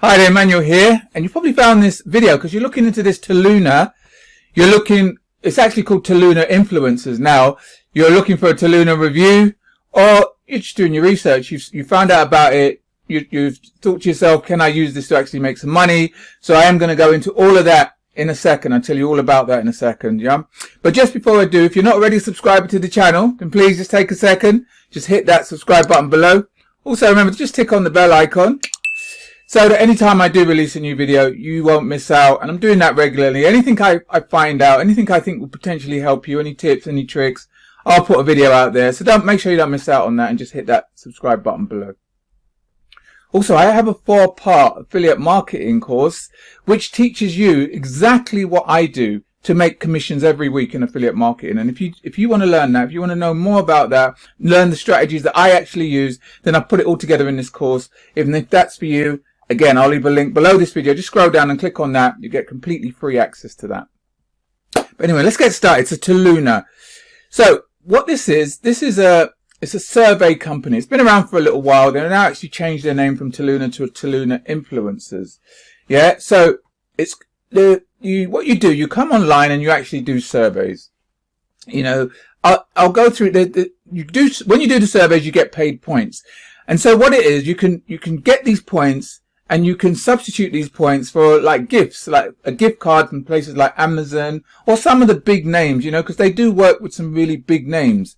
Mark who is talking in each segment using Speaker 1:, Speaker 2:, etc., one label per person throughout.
Speaker 1: Hi there, Emmanuel here, and you probably found this video because you're looking into this Toluna. It's actually called Toluna Influencers now. You're looking for a Toluna review, or you're just doing your research. You found out about it. You've thought to yourself, can I use this to actually make some money? So I am going to go into all of that in a second. I'll tell you all about that in a second, yeah? But just before I do, if you're not already subscribed to the channel, then please just take a second. Just hit that subscribe button below. Also remember to just tick on the bell icon, so that anytime I do release a new video, you won't miss out. And I'm doing that regularly. Anything I find out, anything I think will potentially help you, any tips, any tricks, I'll put a video out there. So make sure you don't miss out on that, and just hit that subscribe button below. Also, I have a 4-part affiliate marketing course, which teaches you exactly what I do to make commissions every week in affiliate marketing. And if you want to learn that, if you want to know more about that, learn the strategies that I actually use, then I've put it all together in this course. Even if that's for you, again, I'll leave a link below this video. Just scroll down and click on that. You get completely free access to that. But anyway, let's get started. It's a Toluna. So what this is it's a survey company. It's been around for a little while. They've now actually changed their name from Toluna to Toluna Influencers. Yeah. So it's what you do. You come online and you actually do surveys. You know, I'll go through when you do the surveys, you get paid points. And so what it is, you can get these points, and you can substitute these points for like gifts, like a gift card from places like Amazon or some of the big names, you know, because they do work with some really big names.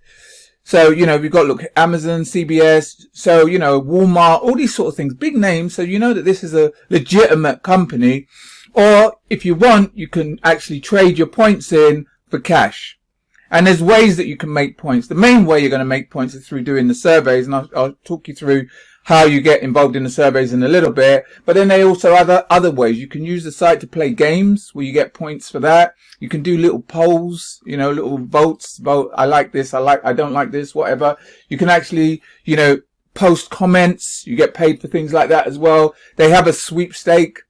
Speaker 1: So, you know, we've got, look, Amazon, CBS, so, you know, Walmart, all these sort of things, big names. So you know that this is a legitimate company. Or if you want, you can actually trade your points in for cash. And there's ways that you can make points. The main way you're going to make points is through doing the surveys. And I'll talk you through how you get involved in the surveys in a little bit. But then there are also other ways. You can use the site to play games where you get points for that. You can do little polls, you know, little votes. Vote, I like this, I don't like this, whatever. You can actually, you know, post comments. You get paid for things like that as well. They have a sweepstake,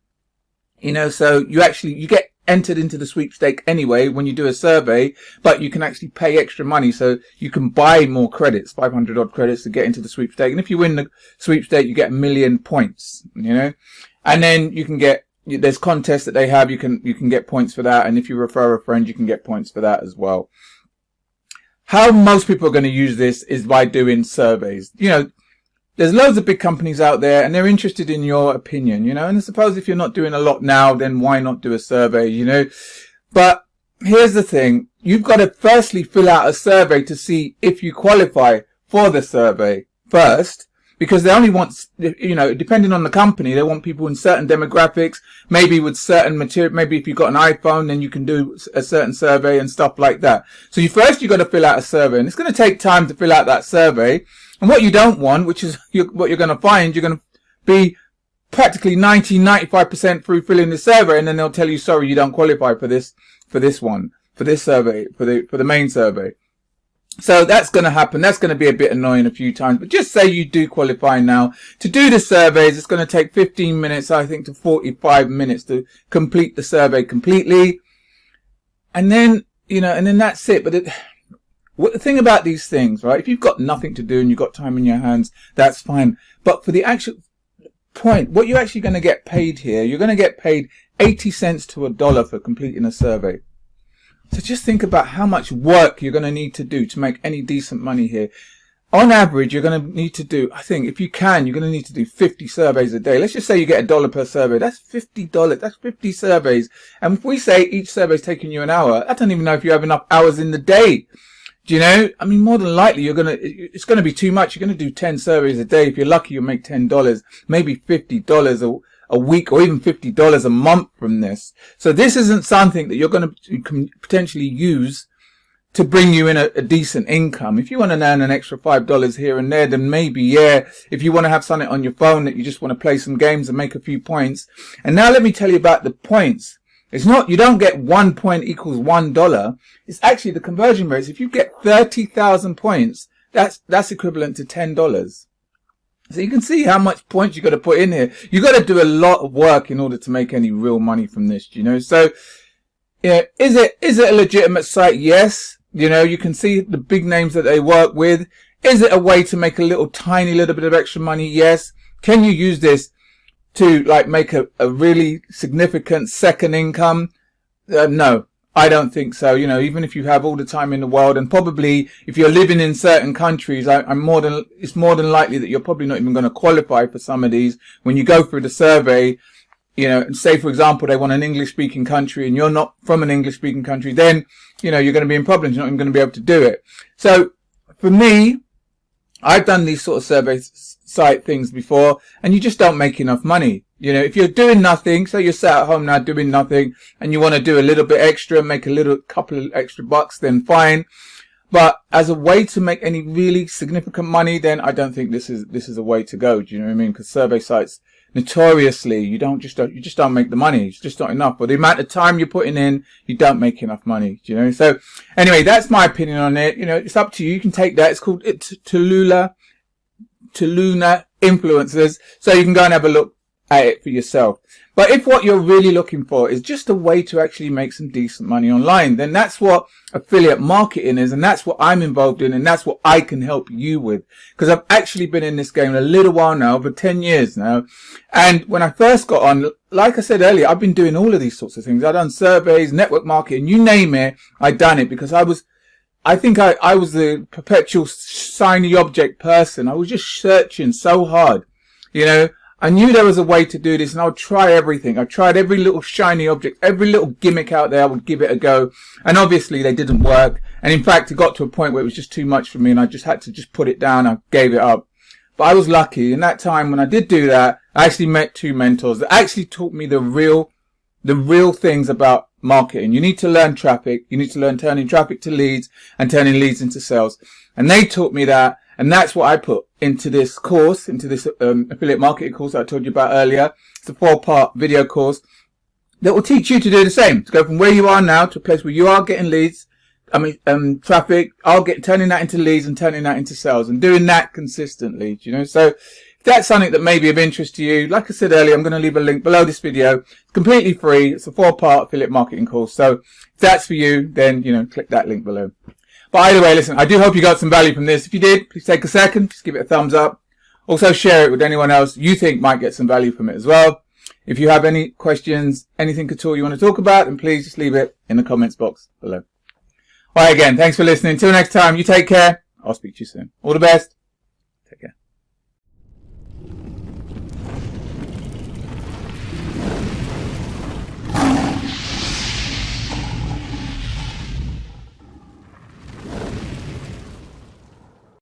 Speaker 1: you know, so you get entered into the sweepstake anyway when you do a survey, but you can actually pay extra money, so you can buy more credits, 500 odd credits, to get into the sweepstake. And if you win the sweepstake, you get 1 million points, you know. And then you can get, there's contests that they have, you can get points for that. And if you refer a friend, you can get points for that as well. How most people are going to use this is by doing surveys. You know, there's loads of big companies out there, and they're interested in your opinion, you know. And I suppose if you're not doing a lot now, then why not do a survey, you know? But here's the thing. You've got to firstly fill out a survey to see if you qualify for the survey first, because they only want, you know, depending on the company, they want people in certain demographics, maybe with certain material. Maybe if you've got an iPhone, then you can do a certain survey and stuff like that. So you've got to fill out a survey, and it's going to take time to fill out that survey. And what you don't want, which is what you're going to find, you're going to be practically 95% through filling the survey, and then they'll tell you, sorry, you don't qualify for this survey, for the main survey. So that's going to happen. That's going to be a bit annoying a few times, but just say you do qualify now. To do the surveys, it's going to take 15 minutes, I think, to 45 minutes to complete the survey completely. And then, you know, and then that's it. But the thing about these things, right? If you've got nothing to do and you've got time in your hands, that's fine. But for the actual point, what you're actually going to get paid here, you're going to get paid 80 cents to $1 for completing a survey. So just think about how much work you're going to need to do to make any decent money here. On average, you're going to need to do, I think, if you can, you're going to need to do 50 surveys a day. Let's just say you get $1 per survey. That's $50. That's 50 surveys. And if we say each survey is taking you an hour, I don't even know if you have enough hours in the day. Do you know? I mean, more than likely, it's going to be too much. You're going to do 10 surveys a day. If you're lucky, you'll make $10, maybe $50 a week, or even $50 a month from this. So this isn't something that you're going to potentially use to bring you in a decent income. If you want to earn an extra $5 here and there, then maybe, yeah. If you want to have something on your phone that you just want to play some games and make a few points. And now let me tell you about the points. It's not, you don't get 1 point equals $1. It's actually the conversion rates. If you get 30,000 points, that's equivalent to $10. So you can see how much points you got to put in here. You got to do a lot of work in order to make any real money from this, you know. So, yeah, is it a legitimate site? Yes. You know, you can see the big names that they work with. Is it a way to make a tiny little bit of extra money? Yes. Can you use this to like make a really significant second income? No, I don't think so. You know, even if you have all the time in the world, and probably if you're living in certain countries, it's more than likely that you're probably not even going to qualify for some of these. When you go through the survey, you know, and say, for example, they want an English speaking country and you're not from an English speaking country, then, you know, you're going to be in problems. You're not even going to be able to do it. So for me, I've done these sort of survey site things before, and you just don't make enough money. You know, if you're doing nothing, so you're sat at home now doing nothing, and you want to do a little bit extra, make a couple of extra bucks, then fine. But as a way to make any really significant money, then I don't think this is a way to go. Do you know what I mean? Because survey sites, notoriously, you just don't make the money. It's just not enough. But the amount of time you're putting in, you don't make enough money. Do you know? So anyway, that's my opinion on it. You know, it's up to you. You can take that. It's called Toluna Influencers. So you can go and have a look at it for yourself. But if what you're really looking for is just a way to actually make some decent money online, then that's what affiliate marketing is, and that's what I'm involved in, and that's what I can help you with. Because I've actually been in this game a little while now, over 10 years now. And when I first got on, like I said earlier, I've been doing all of these sorts of things. I've done surveys, network marketing, you name it, I've done it, because I think I was the perpetual shiny object person. I was just searching so hard, you know. I knew there was a way to do this, and I would try everything. I tried every little shiny object, every little gimmick out there. I would give it a go. And obviously they didn't work. And in fact, it got to a point where it was just too much for me, and I just had to just put it down. I gave it up. But I was lucky. In that time when I did do that, I actually met two mentors that actually taught me the real things about marketing. You need to learn traffic. You need to learn turning traffic to leads and turning leads into sales. And they taught me that. And that's what I put into this course, into this affiliate marketing course that I told you about earlier. It's a 4-part video course that will teach you to do the same, to go from where you are now to a place where you are getting leads, traffic, turning that into leads and turning that into sales, and doing that consistently, you know. So if that's something that may be of interest to you, like I said earlier, I'm going to leave a link below this video. It's completely free. It's a 4-part affiliate marketing course. So if that's for you, then, you know, click that link below. But either way, listen, I do hope you got some value from this. If you did, please take a second, just give it a thumbs up. Also share it with anyone else you think might get some value from it as well. If you have any questions, anything at all you want to talk about, then please just leave it in the comments box below. Alright, again, thanks for listening. Until next time, you take care. I'll speak to you soon. All the best.